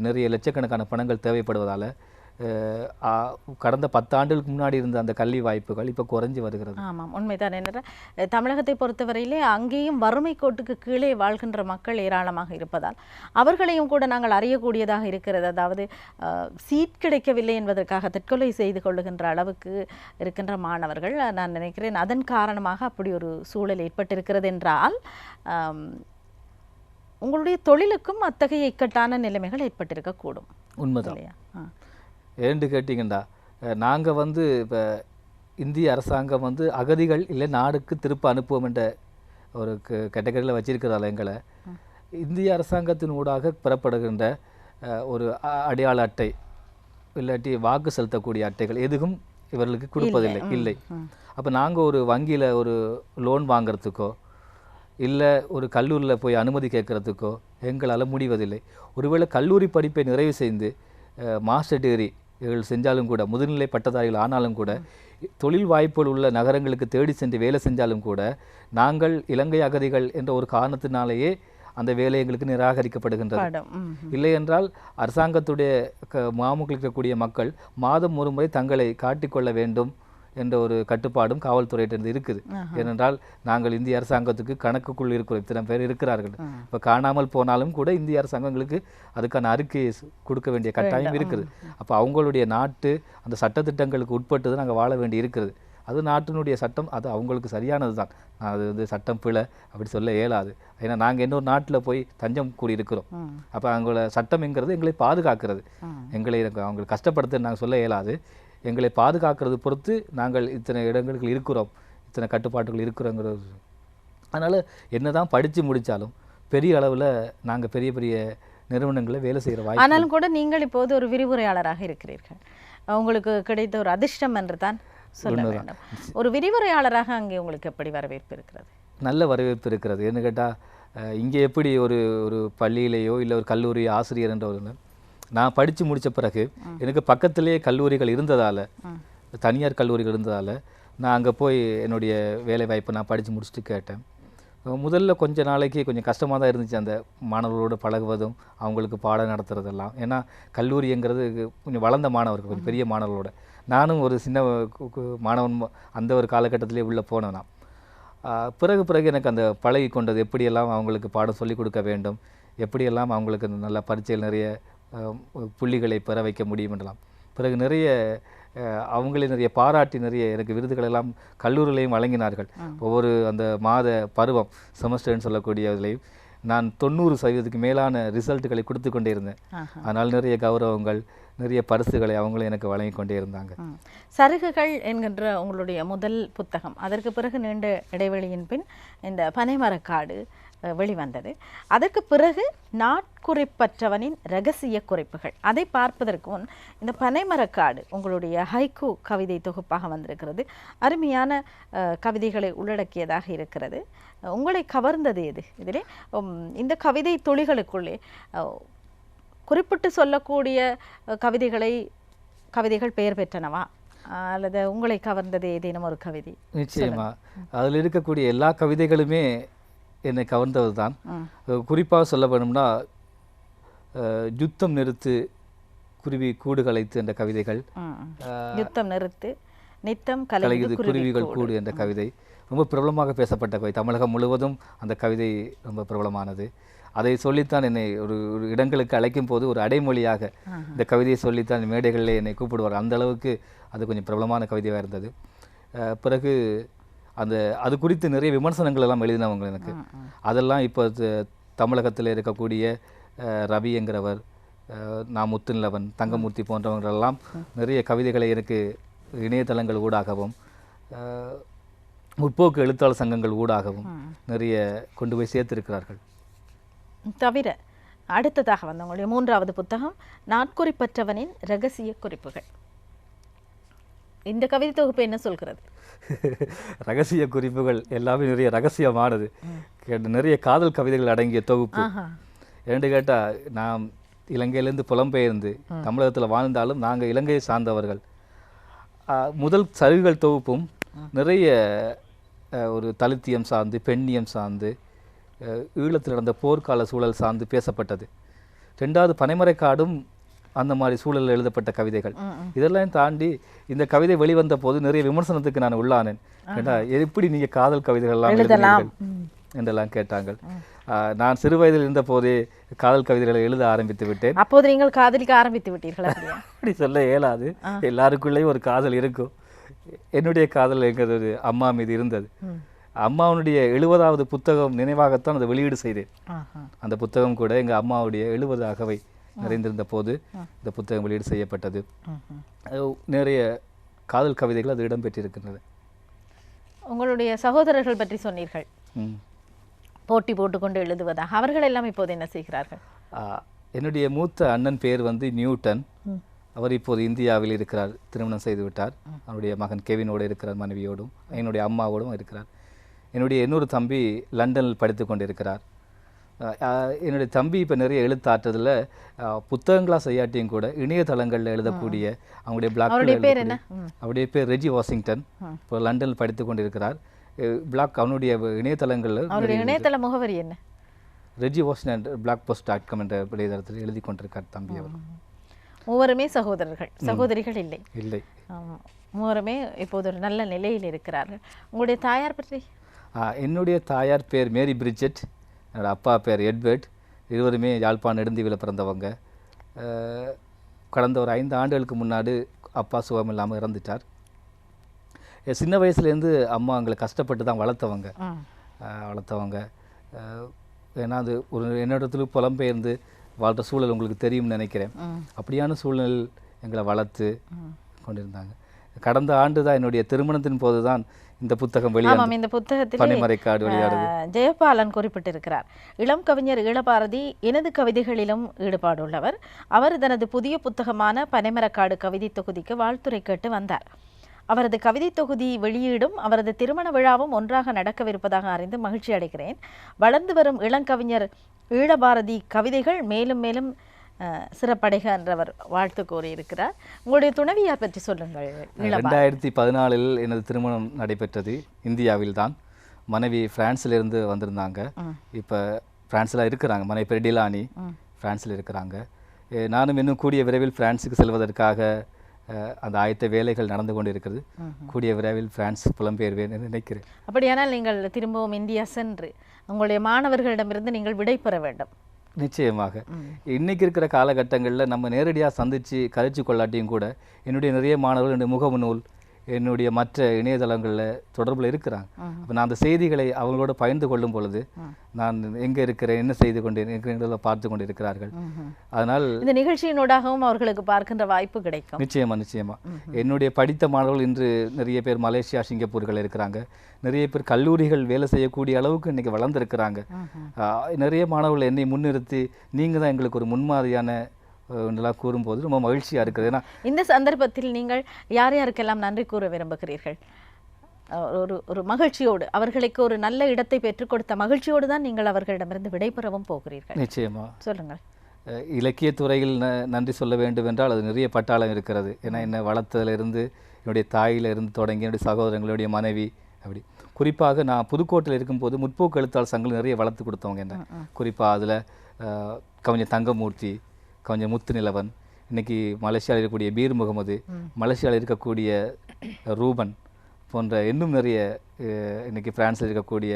நிறைய லட்சக்கணக்கான பணங்கள் தேவைப்படுவதால் கடந்த 10 ஆண்டுகளுக்கு முன்னாடி இருந்த அந்த கல்வி வாய்ப்புகள் இப்போ குறைஞ்சி வருகிறது. ஆமாம், உண்மைதான். என்ற தமிழகத்தை பொறுத்தவரையிலே அங்கேயும் வறுமை கோட்டுக்கு கீழே வாழ்கின்ற மக்கள் ஏராளமாக இருப்பதால் அவர்களையும் கூட நாங்கள் அறியக்கூடியதாக இருக்கிறது. அதாவது சீட் கிடைக்கவில்லை என்பதற்காக தற்கொலை செய்து கொள்ளுகின்ற அளவுக்கு இருக்கின்ற மாணவர்கள் நான் நினைக்கிறேன். அதன் காரணமாக அப்படி ஒரு சூழல் ஏற்பட்டிருக்கிறது என்றால் உங்களுடைய தொழிலுக்கும் அத்தகைய இக்கட்டான நிலைமைகள் ஏற்பட்டிருக்கக்கூடும். உண்மைதான். ஏன்னு கேட்டிங்கண்டா, நாங்கள் இப்போ இந்திய அரசாங்கம் அகதிகள் இல்லை நாடுக்கு திருப்ப அனுப்புவோம் என்ற ஒரு கேட்டகரியில் வச்சிருக்கிறதால எங்களை இந்திய அரசாங்கத்தின் ஊடாக பெறப்படுகின்ற ஒரு அடையாள அட்டை இல்லாட்டி வாக்கு செலுத்தக்கூடிய அட்டைகள் எதுவும் இவர்களுக்கு கொடுப்பதில்லை. இல்லை. அப்போ நாங்கள் ஒரு வங்கியில் ஒரு லோன் வாங்கிறதுக்கோ இல்லை ஒரு கல்லூரியில் போய் அனுமதி கேட்குறதுக்கோ எங்களால் முடிவதில்லை. ஒருவேளை கல்லூரி படிப்பை நிறைவு செய்து மாஸ்டர் டிகிரி இவர்கள் செஞ்சாலும் கூட, முதுநிலை பட்டதாரிகள் ஆனாலும் கூட, தொழில் வாய்ப்புகள் உள்ள நகரங்களுக்கு தேடி சென்று வேலை செஞ்சாலும் கூட நாங்கள் இலங்கை அகதிகள் என்ற ஒரு காரணத்தினாலேயே அந்த வேலை எங்களுக்கு நிராகரிக்கப்படுகின்றது. இல்லை என்றால் அரசாங்கத்துடைய முகாமுகளில் இருக்கக்கூடிய மக்கள் மாதம் ஒரு முறை தங்களை காட்டிக்கொள்ள வேண்டும் என்ற ஒரு கட்டுப்பாடும் காவல்துறையிட்டிருந்து இருக்குது. ஏனென்றால் நாங்கள் இந்திய அரசாங்கத்துக்கு கணக்குக்குள் இருக்கிறோம், இத்தனை பேர் இருக்கிறார்கள். இப்போ காணாமல் போனாலும் கூட இந்திய அரசாங்கங்களுக்கு அதுக்கான அறிக்கையை கொடுக்க வேண்டிய கட்டாயம் இருக்குது. அப்போ அவங்களுடைய நாட்டு அந்த சட்டத்திட்டங்களுக்கு உட்பட்டு நாங்கள் வாழ வேண்டி இருக்கிறது. அது நாட்டினுடைய சட்டம், அது அவங்களுக்கு சரியானது தான். அது வந்து சட்டம் பிழை அப்படி சொல்ல இயலாது. ஏன்னா நாங்கள் இன்னொரு நாட்டில் போய் தஞ்சம் கூடி இருக்கிறோம். அப்போ அவங்களோட சட்டம்ங்கிறது எங்களை பாதுகாக்கிறது. அவங்களை கஷ்டப்படுத்த நாங்கள் சொல்ல இயலாது. எங்களை பாதுகாக்கிறது பொறுத்து நாங்கள் இத்தனை இடங்களுக்கு இருக்கிறோம், இத்தனை கட்டுப்பாட்டுகள் இருக்கிறோங்கிறது. அதனால் என்ன தான் படித்து முடித்தாலும் பெரிய அளவில் நாங்கள் பெரிய பெரிய நிறுவனங்களில் வேலை செய்கிற வாய்ப்பு. ஆனாலும் கூட நீங்கள் இப்போது ஒரு விரிவுரையாளராக இருக்கிறீர்கள். உங்களுக்கு கிடைத்த ஒரு அதிர்ஷ்டம் என்று தான் சொல்ல வேண்டும். ஒரு விரிவுரையாளராக அங்கே உங்களுக்கு எப்படி வரவேற்பு இருக்கிறது? நல்ல வரவேற்பு இருக்கிறது. என்ன கேட்டால், இங்கே எப்படி ஒரு ஒரு பள்ளியிலேயோ இல்லை ஒரு கல்லூரி ஆசிரியர் என்ற ஒரு, நான் படித்து முடித்த பிறகு எனக்கு பக்கத்திலேயே கல்லூரிகள் இருந்ததால், தனியார் கல்லூரிகள் இருந்ததால் நான் அங்கே போய் என்னுடைய வேலை வாய்ப்பை நான் படித்து முடிச்சுட்டு கேட்டேன். முதல்ல கொஞ்ச நாளைக்கு கொஞ்சம் கஷ்டமாக தான் இருந்துச்சு அந்த மாணவர்களோடு பழகுவதும் அவங்களுக்கு பாடம் நடத்துறதெல்லாம். ஏன்னா கல்லூரிங்கிறது கொஞ்சம் வளர்ந்த மாணவர்கள், கொஞ்சம் பெரிய மாணவர்களோட. நானும் ஒரு சின்ன மாணவன் அந்த ஒரு காலகட்டத்திலே உள்ளே போனேன் நான். பிறகு எனக்கு அந்த பழகி கொண்டது, எப்படியெல்லாம் அவங்களுக்கு பாடம் சொல்லிக் கொடுக்க வேண்டும், எப்படியெல்லாம் அவங்களுக்கு நல்ல பரீட்சையில் நிறைய புள்ளிகளை பெற வைக்க முடியும் என்றலாம். பிறகு நிறைய அவங்களே நிறைய பாராட்டி நிறைய எனக்கு விருதுகளெல்லாம் கல்லூரிலையும் வழங்கினார்கள். ஒவ்வொரு அந்த மாத பருவம் செமஸ்டர்னு சொல்லக்கூடியதிலையும் நான் 90% மேலான ரிசல்ட்டுகளை கொடுத்து கொண்டே இருந்தேன். அதனால் நிறைய கௌரவங்கள், நிறைய பரிசுகளை அவங்களும் எனக்கு வழங்கி கொண்டே இருந்தாங்க. சருகுகள் என்கின்ற உங்களுடைய முதல் புத்தகம், அதற்கு பிறகு நீண்ட இடைவெளியின் பின் இந்த பனைமரக்காடு வெளிவந்தது. அதற்கு பிறகு நாட்குறிப்பற்றவனின் இரகசிய குறிப்புகள், அதை பார்ப்பதற்கு முன் இந்த பனைமரக்காடு உங்களுடைய ஹைக்கூ கவிதை தொகுப்பாக வந்திருக்கிறது. அருமையான கவிதைகளை உள்ளடக்கியதாக இருக்கிறது. உங்களை கவர்ந்தது எது இதிலே? இந்த கவிதை துளிகளுக்குள்ளே குறிப்பிட்டு சொல்லக்கூடிய கவிதைகள் பெயர் பெற்றனவா, அல்லது உங்களை கவர்ந்தது ஏதேனும் ஒரு கவிதை? நிச்சயமா அதில் இருக்கக்கூடிய எல்லா கவிதைகளுமே என்னை கவர்ந்தது தான். குறிப்பாக சொல்ல வேணும்னா, யுத்தம் நிறுத்து குருவி கூடு கலைத்து என்ற கவிதைகள், யுத்தம் நிறுத்து நித்தம் கலையுது குருவிகள் கூடு என்ற கவிதை ரொம்ப பிரபலமாக பேசப்பட்ட கவிதை. தமிழகம் முழுவதும் அந்த கவிதை ரொம்ப பிரபலமானது. அதை சொல்லித்தான் என்னை ஒரு இடங்களுக்கு அழைக்கும் போது ஒரு அடைமொழியாக இந்த கவிதையை சொல்லித்தான் மேடைகளில் என்னை கூப்பிடுவார். அந்த அளவுக்கு அது கொஞ்சம் பிரபலமான கவிதையாக இருந்தது. பிறகு அது குறித்து நிறைய விமர்சனங்கள் எல்லாம் எழுதினவங்க எனக்கு. அதெல்லாம் இப்போ தமிழகத்தில் இருக்கக்கூடிய ரவி என்கிறவர், நான் முத்துநிலவன், தங்கமூர்த்தி போன்றவங்களெல்லாம் நிறைய கவிதைகளை எனக்கு இணையதளங்கள் ஊடாகவும் முற்போக்கு எழுத்தாளர் சங்கங்கள் ஊடாகவும் நிறைய கொண்டு போய் சேர்த்திருக்கிறார்கள். தவிர அடுத்ததாக வந்த உங்களுடைய மூன்றாவது புத்தகம் நாட்குறிப்பற்றவனின் இரகசிய குறிப்புகள். இந்த கவிதை தொகுப்பு என்ன சொல்கிறது? ரகசிய குறிப்புகள் எல்லாமே நிறைய ரகசியமானது, நிறைய காதல் கவிதைகள் அடங்கிய தொகுப்பு. என்று கேட்டால், நாம் இலங்கையிலேருந்து புலம்பெயர்ந்து தமிழகத்தில் வாழ்ந்தாலும் நாங்கள் இலங்கையை சார்ந்தவர்கள். முதல் சருகுகள் தொகுப்பும் நிறைய ஒரு தலித்தியம் சார்ந்து, பெண்ணியம் சார்ந்து, ஈழத்தில் நடந்த போர்க்கால சூழல் சார்ந்து பேசப்பட்டது. ரெண்டாவது பனைமரக்காடும் அந்த மாதிரி சூழலில் எழுதப்பட்ட கவிதைகள். இதெல்லாம் தாண்டி இந்த கவிதை வெளிவந்த போது நிறைய விமர்சனத்துக்கு நான் உள்ளானேன். ஏன்னா, எப்படி நீங்கள் காதல் கவிதைகள்லாம் எழுதுவீர்கள் என்றெல்லாம் கேட்டாங்க. நான் சிறு வயதில் இருந்த போதே காதல் கவிதைகளை எழுத ஆரம்பித்து விட்டேன். அப்போது நீங்கள் காதலிக்க ஆரம்பித்து விட்டீர்கள்? அப்படி சொல்ல இயலாது, எல்லாருக்குள்ளேயும் ஒரு காதல் இருக்கும். என்னுடைய காதல் எங்கிறது அம்மா மீது இருந்தது. அம்மாவுடைய 70வது புத்தகம் நினைவாகத்தான் அதை வெளியீடு செய்தேன். அந்த புத்தகம் கூட எங்கள் அம்மாவுடைய 70 அகவை நிறைந்திருந்த போது இந்த புத்தகம் வெளியீடு செய்யப்பட்டது. நிறைய காதல் கவிதைகள் அது இடம்பெற்றிருக்கின்றது. உங்களுடைய சகோதரர்கள் பற்றி சொன்னீர்கள், போட்டி போட்டுக்கொண்டு எழுதுவதாக. அவர்கள் எல்லாம் இப்போது என்ன செய்கிறார்கள்? என்னுடைய மூத்த அண்ணன் பேர் வந்து நியூட்டன். அவர் இப்போது இந்தியாவில் இருக்கிறார், திருமணம் செய்து விட்டார். அவருடைய மகன் கெவினோடு இருக்கிறார், மனைவியோடும் என்னுடைய அம்மாவோடும் இருக்கிறார். என்னுடைய இன்னொரு தம்பி லண்டனில் படித்து கொண்டிருக்கிறார். என்னுடைய தம்பி இப்போ நிறைய எழுத்தாற்றதில் புத்தகங்களாக செய்யாட்டியும் கூட இணையதளங்களில் எழுதக்கூடிய அவங்களுடைய பிளாக், அவருடைய பேர் ரெஜி வாஷிங்டன், இப்போ லண்டனில் படித்து கொண்டிருக்கிறார். பிளாக் அவனுடைய இணையதளங்களில் இணையதள முகவரி என்ன? ரெஜி வாஷிங்டன் blogpost.com என்ற இணையதளத்தில் எழுதி கொண்டிருக்கார் தம்பி அவர். மூவருமே சகோதரர்கள், சகோதரிகள் இல்லை? இல்லை, மூவருமே இப்போது ஒரு நல்ல நிலையில் இருக்கிறார்கள். உங்களுடைய தாயார் பற்றி? என்னுடைய தாயார் பேர் மேரி பிரிட்ஜெட், என்னோடய அப்பா பேர் எட்வர்ட். இருவருமே யாழ்ப்பாணம் நெடுந்தீவில் பிறந்தவங்க. கடந்த ஒரு 5 ஆண்டுகளுக்கு முன்னாடி அப்பா சுகம் இல்லாமல் இறந்துட்டார். சின்ன வயசுலேருந்து அம்மா எங்களை கஷ்டப்பட்டு தான் வளர்த்தவங்க. ஏன்னா அது ஒரு என்னிடத்துல புலம்பெயர்ந்து வாழ்கிற சூழல் உங்களுக்கு தெரியும்னு நினைக்கிறேன். அப்படியான சூழ்நிலையில் எங்களை வளர்த்து கொண்டிருந்தாங்க. கடந்த ஆண்டு தான் என்னுடைய திருமணத்தின் போது தான் இந்த புத்தகம் வெளியாகும். இந்த புத்தகத்தில் பனிமறைக்காடு வெளியாடுது. ஜெயபாலன் குறிப்பிட்டிருக்கிறார், இளம் கவிஞர் ஈழபாரதி எனது கவிதைகளிலும் ஈடுபாடுள்ளவர். அவர் தனது புதிய புத்தகமான பனைமரக்காடு கவிதை தொகுதிக்கு வாழ்த்துரை கேட்டு வந்தார். அவரது கவிதை தொகுதி வெளியீடும் அவரது திருமண விழாவும் ஒன்றாக நடக்கவிருப்பதாக அறிந்து மகிழ்ச்சி அடைகிறேன். வளர்ந்து வரும் இளங்கவிஞர் ஈழபாரதி கவிதைகள் மேலும் மேலும் சிறப்படைக என்றவர் வாழ்த்து கூறியிருக்கிறார். உங்களுடைய துணைவியார் பற்றி சொல்லுங்கள். 2014 எனது திருமணம் நடைபெற்றது. இந்தியாவில் தான். மனைவி பிரான்சிலிருந்து வந்திருந்தாங்க. இப்போ பிரான்ஸில் இருக்கிறாங்க. மனைவி பேர் டிலானி, பிரான்ஸில் இருக்கிறாங்க. நானும் இன்னும் கூடிய விரைவில் பிரான்ஸுக்கு செல்வதற்காக அந்த ஆயத்த வேலைகள் நடந்து கொண்டு இருக்கிறது. கூடிய விரைவில் பிரான்ஸ் புலம்பெயர்வேன் என்று நினைக்கிறேன். அப்படியானால் நீங்கள் திரும்பவும் இந்தியா சென்று உங்களுடைய மாணவர்களிடமிருந்து நீங்கள் விடை பெற வேண்டும். நிச்சயமாக. இன்னைக்கு இருக்கிற காலகட்டங்களில் நம்ம நேரடியாக சந்தித்து கழிச்சு கொள்ளாட்டியும் கூட என்னுடைய நிறைய மாணவர்கள் என்னுடைய முகநூல், என்னுடைய மற்ற இணையதளங்களில் தொடர்பில் இருக்கிறாங்க. அப்போ நான் அந்த செய்திகளை அவங்களோட பகிர்ந்து கொள்ளும் பொழுது நான் எங்கே இருக்கிறேன், என்ன செய்து கொண்டு இருக்கிறேன் பார்த்து கொண்டு இருக்கிறார்கள். அதனால் இந்த நிகழ்ச்சியினூடாகவும் அவர்களுக்கு பார்க்கின்ற வாய்ப்பு கிடைக்கும். நிச்சயமா. என்னுடைய படித்த மாணவர்கள் இன்று நிறைய பேர் மலேசியா, சிங்கப்பூர்கள் இருக்கிறாங்க. நிறைய பேர் கல்லூரிகள் வேலை செய்யக்கூடிய அளவுக்கு இன்னைக்கு வளர்ந்துருக்கிறாங்க. நிறைய மாணவர்கள் என்னை முன்னிறுத்தி நீங்கள் தான் எங்களுக்கு ஒரு முன்மாதிரியான இதெல்லாம் கூறும்போது ரொம்ப மகிழ்ச்சியாக இருக்குது. ஏன்னா இந்த சந்தர்ப்பத்தில் நீங்கள் யார் யாருக்கெல்லாம் நன்றி கூற விரும்புகிறீர்கள்? ஒரு மகிழ்ச்சியோடு, அவர்களுக்கு ஒரு நல்ல இடத்தை பெற்றுக் கொடுத்த மகிழ்ச்சியோடு தான் நீங்கள் அவர்களிடமிருந்து விடைபெறவும் போகிறீர்கள். நிச்சயமா சொல்லுங்கள். இலக்கியத்துறையில் நன்றி சொல்ல வேண்டும் என்றால் அது நிறைய பட்டாளம் இருக்கிறது. ஏன்னா என்னை வளர்த்ததிலிருந்து என்னுடைய தாயிலிருந்து தொடங்கி என்னுடைய சகோதரங்களுடைய மனைவி, அப்படி குறிப்பாக நான் புதுக்கோட்டையில் இருக்கும்போது முற்போக்கு எழுத்தாளர் சங்கம் நிறைய வளர்த்து கொடுத்தவங்க என்ன. குறிப்பாக அதில் கவிஞர் தங்கமூர்த்தி, கவிஞர் முத்துநிலவன், இன்னைக்கு மலேசியாவில் இருக்கக்கூடிய பீர் முகமது, மலேசியாவில் இருக்கக்கூடிய ரூபன் போன்ற இன்னும் நிறைய இன்னைக்கு பிரான்ஸில் இருக்கக்கூடிய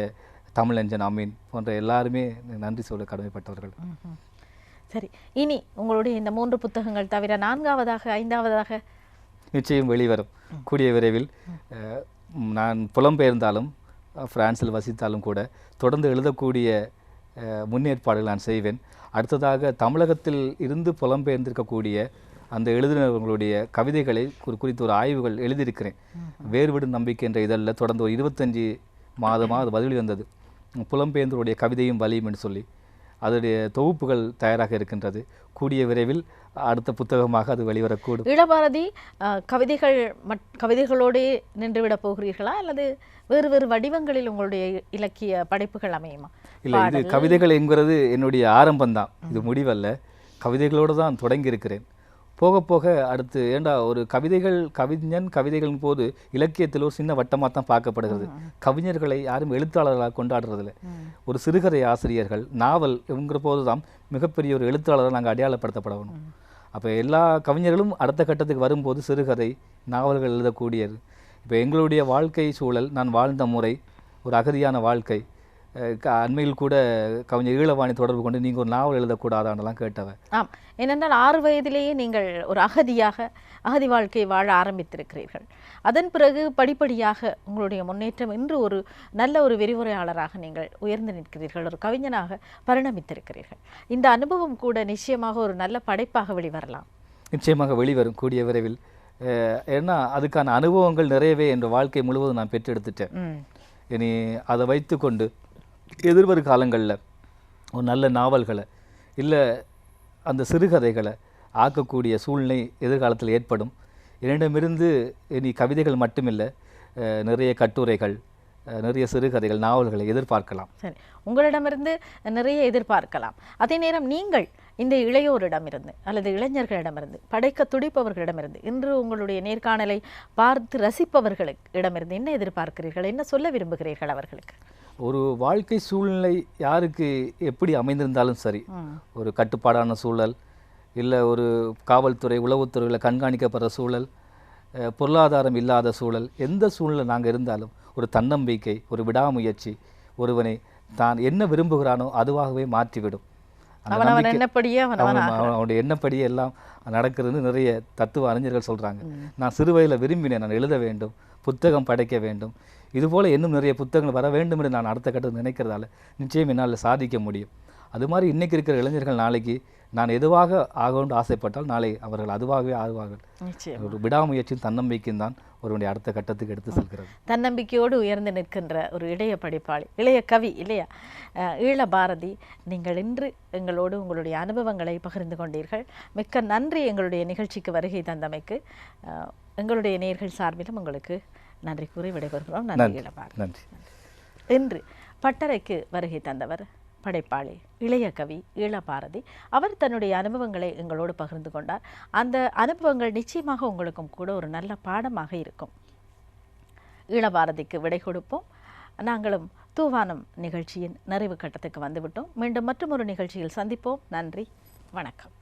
தமிழஞ்சன் அமீன் போன்ற எல்லாருமே நன்றி சொல்ல கடமைப்பட்டவர்கள். சரி, இனி உங்களுடைய இந்த 3 புத்தகங்கள் தவிர 4வதாக 5வதாக நிச்சயம் வெளிவரும் கூடிய விரைவில். நான் புலம்பெயர்ந்தாலும் பிரான்ஸில் வசித்தாலும் கூட தொடர்ந்து எழுதக்கூடிய முன்னேற்பாடுகள் நான் செய்வேன். அடுத்ததாக தமிழகத்தில் இருந்து புலம்பெயர்ந்திருக்கக்கூடிய அந்த எழுதினவர்களுடைய கவிதைகளை குறித்து ஒரு ஆய்வுகள் எழுதியிருக்கிறேன். வேறுவிடும் நம்பிக்கை என்ற இதழில் தொடர்ந்து ஒரு 25 மாதமாக அது பதில் வந்தது. புலம்பெயர்ந்தவருடைய கவிதையும் வலியும் என்று சொல்லி அதனுடைய தொகுப்புகள் தயாராக இருக்கின்றது. கூடிய விரைவில் அடுத்த புத்தகமாக அது வெளிவரக்கூடும். ஈழபாரதி கவிதைகளோடு நின்றுவிடப் போகிறீர்களா அல்லது வேறு வேறு வடிவங்களில் உங்களுடைய இலக்கிய படைப்புகள் அமையுமா? இல்லை, இது கவிதைகள் என்கிறது என்னுடைய ஆரம்பம்தான், இது முடிவல்ல. கவிதைகளோடு தான் தொடங்கி இருக்கிறேன். போக போக அடுத்து ஏண்டா ஒரு கவிதைகளின் போது இலக்கியத்தில் ஒரு சின்ன வட்டமாக தான் பார்க்கப்படுகிறது. கவிஞர்களை யாரும் எழுத்தாளர்களாக கொண்டாடுறதில்லை. ஒரு சிறுகதை ஆசிரியர்கள், நாவல் என்கிற போது தான் மிகப்பெரிய ஒரு எழுத்தாளராக நாங்கள் அடையாளப்படுத்தப்படணும். அப்போ எல்லா கவிஞர்களும் அடுத்த கட்டத்துக்கு வரும்போது சிறுகதை, நாவல்கள் எழுதக்கூடியது. இப்போ எங்களுடைய வாழ்க்கை சூழல், நான் வாழ்ந்த முறை ஒரு அகதியான வாழ்க்கை. அண்மையில் கூட கவிஞர் ஈழவாணி தொடர்பு கொண்டு நீங்கள் ஒரு நாவல் எழுதக்கூடாதான்லாம் கேட்டவன். ஆம், ஏனென்றால் 6 வயதிலேயே நீங்கள் ஒரு அகதி வாழ்க்கை வாழ ஆரம்பித்திருக்கிறீர்கள். அதன் பிறகு படிப்படியாக உங்களுடைய முன்னேற்றம் இன்று ஒரு நல்ல ஒரு விரிவுரையாளராக நீங்கள் உயர்ந்து நிற்கிறீர்கள், ஒரு கவிஞனாக பரிணமித்திருக்கிறீர்கள். இந்த அனுபவம் கூட நிச்சயமாக ஒரு நல்ல படைப்பாக வெளிவரலாம். நிச்சயமாக வெளிவரும் கூடிய விரைவில். ஏன்னா அதுக்கான அனுபவங்கள் நிறையவே என்ற வாழ்க்கை முழுவதும் நான் பெற்றெடுத்துட்டேன். இனி அதை வைத்து கொண்டு எதிர்வரும் காலங்களில் ஒரு நல்ல நாவல்களை இல்லை அந்த சிறுகதைகளை ஆக்கக்கூடிய சூழ்நிலை எதிர்காலத்தில் ஏற்படும். என்னிடமிருந்து இனி கவிதைகள் மட்டுமில்லை, நிறைய கட்டுரைகள், நிறைய சிறுகதைகள், நாவல்களை எதிர்பார்க்கலாம். சரி, உங்களிடமிருந்து நிறைய எதிர்பார்க்கலாம். அதே நேரம் நீங்கள் இந்த இளையோரிடமிருந்து அல்லது இளைஞர்களிடமிருந்து, படைக்க துடிப்பவர்களிடமிருந்து, இன்று உங்களுடைய நேர்காணலை பார்த்து ரசிப்பவர்களிடமிருந்து என்ன எதிர்பார்க்கிறீர்கள், என்ன சொல்ல விரும்புகிறீர்கள் அவர்களுக்கு? ஒரு வாழ்க்கை சூழ்நிலை யாருக்கு எப்படி அமைந்திருந்தாலும் சரி, ஒரு கட்டுப்பாடான சூழல் இல்லை ஒரு காவல்துறை உளவுத்துறையில் கண்காணிக்கப்படுற சூழல், பொருளாதாரம் இல்லாத சூழல், எந்த சூழ்நிலை நாங்கள் இருந்தாலும் ஒரு தன்னம்பிக்கை, ஒரு விடாமுயற்சி ஒருவனை தான் என்ன விரும்புகிறானோ அதுவாகவே மாற்றிவிடும். அவனுடைய எண்ணப்படியே எல்லாம் நடக்கிறதுன்னு நிறைய தத்துவ அறிஞர்கள் சொல்கிறாங்க. நான் சிறு வயதில் விரும்பினேன், நான் எழுத வேண்டும், புத்தகம் படைக்க வேண்டும், இதுபோல் இன்னும் நிறைய புத்தகங்கள் வர வேண்டும் என்று நான் அடுத்த கட்டத்தில் நினைக்கிறதால நிச்சயம் என்னால் சாதிக்க முடியும். அது மாதிரி இன்றைக்கி இருக்கிற இளைஞர்கள் நாளைக்கு நான் எதுவாக ஆகணும்னு ஆசைப்பட்டால் நாளை அவர்கள் அதுவாகவே ஆகுவார்கள். ஒரு விடாமுயற்சியும் தன்னம்பிக்கையும் தான் ஒருவனுடைய அடுத்த கட்டத்துக்கு எடுத்து செல்கிறது. தன்னம்பிக்கையோடு உயர்ந்து நிற்கின்ற ஒரு இளைய படிப்பாளி, இளைய கவி இல்லையா, ஈழ பாரதி, நீங்கள் இன்று எங்களோடு உங்களுடைய அனுபவங்களை பகிர்ந்து கொண்டீர்கள். மிக்க நன்றி எங்களுடைய நிகழ்ச்சிக்கு வருகை தந்தமைக்கு. எங்களுடைய நேயர்கள் சார்பிலும் உங்களுக்கு நன்றி கூறி விடைபெறுகிறோம். நன்றி ஈழ பாரதி. நன்றி. இன்று பட்டறைக்கு வருகை தந்தவர் படைப்பாளி, இளைய கவி ஈழ பாரதி. அவர் தன்னுடைய அனுபவங்களை எங்களோடு பகிர்ந்து கொண்டார். அந்த அனுபவங்கள் நிச்சயமாக உங்களுக்கும் கூட ஒரு நல்ல பாடமாக இருக்கும். ஈழ பாரதிக்கு விடை கொடுப்போம். நாங்களும் தூவானம் நிகழ்ச்சியின் நிறைவு கட்டத்துக்கு வந்துவிட்டோம். மீண்டும் மற்றொரு நிகழ்ச்சியில் சந்திப்போம். நன்றி, வணக்கம்.